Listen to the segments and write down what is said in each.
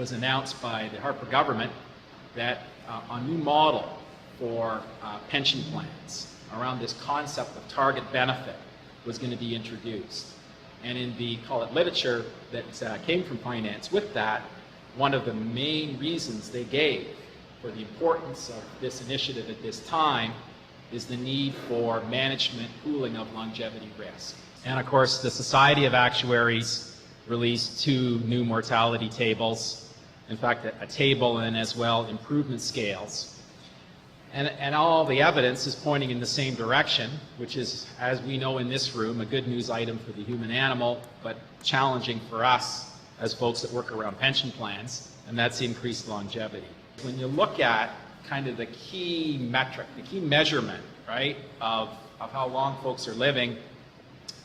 was announced by the Harper government that a new model for pension plans around this concept of target benefit was going to be introduced. And in the, call it, literature that came from finance with that, one of the main reasons they gave for the importance of this initiative at this time is the need for management pooling of longevity risk. And of course, the Society of Actuaries released 2 new mortality tables, in fact, a table and as well improvement scales. And all the evidence is pointing in the same direction, which is, as we know in this room, a good news item for the human animal, but challenging for us as folks that work around pension plans, and that's increased longevity. When you look at kind of the key metric, the key measurement, right, of how long folks are living,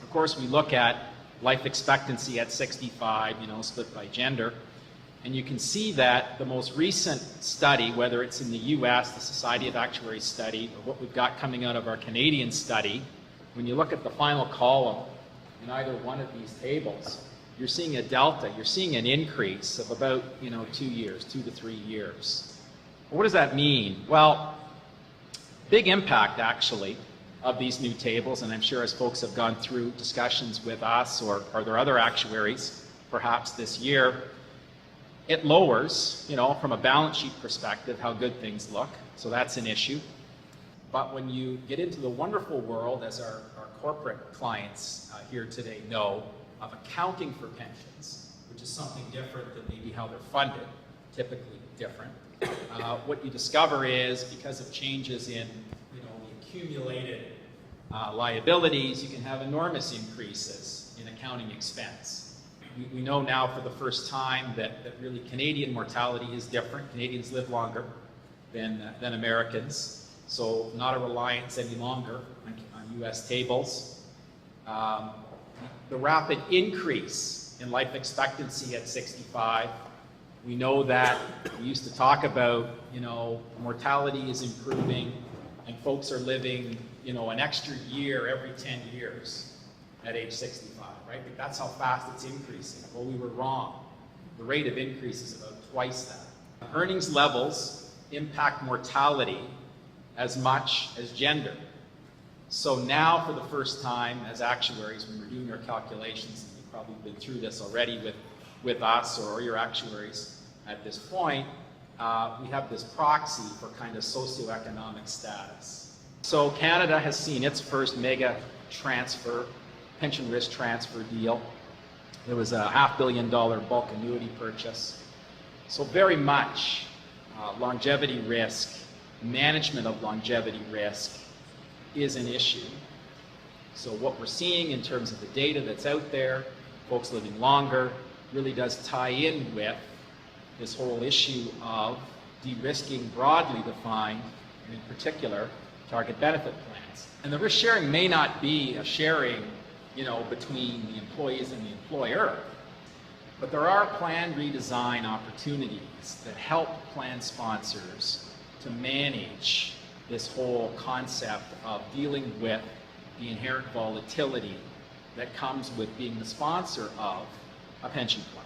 of course we look at life expectancy at 65, split by gender. And you can see that the most recent study, whether it's in the US, the Society of Actuaries study, or what we've got coming out of our Canadian study, when you look at the final column in either one of these tables, you're seeing a delta, you're seeing an increase of about 2 years, 2 to 3 years. What does that mean? Well, big impact actually of these new tables, and I'm sure as folks have gone through discussions with us or their other actuaries perhaps this year, it lowers, from a balance sheet perspective, how good things look. So that's an issue. But when you get into the wonderful world, as our corporate clients here today know, of accounting for pensions, which is something different than maybe how they're funded, typically different, what you discover is because of changes in the accumulated liabilities, you can have enormous increases in accounting expense. We know now for the first time that really Canadian mortality is different. Canadians live longer than Americans, so not a reliance any longer on US tables. The rapid increase in life expectancy at 65, we know that we used to talk about, mortality is improving and folks are living, an extra year every 10 years at age 65, right? That's how fast it's increasing. Well, we were wrong. The rate of increase is about twice that. Earnings levels impact mortality as much as gender. So now, for the first time, as actuaries, when we're doing our calculations, and you've probably been through this already with us or your actuaries at this point, we have this proxy for kind of socioeconomic status. So Canada has seen its first mega transfer, pension risk transfer deal. There was a $500 million bulk annuity purchase. So very much longevity risk, management of longevity risk is an issue. So what we're seeing in terms of the data that's out there, folks living longer, really does tie in with this whole issue of de-risking broadly defined, and in particular, target benefit plans. And the risk sharing may not be a sharing between the employees and the employer. But there are plan redesign opportunities that help plan sponsors to manage this whole concept of dealing with the inherent volatility that comes with being the sponsor of a pension plan.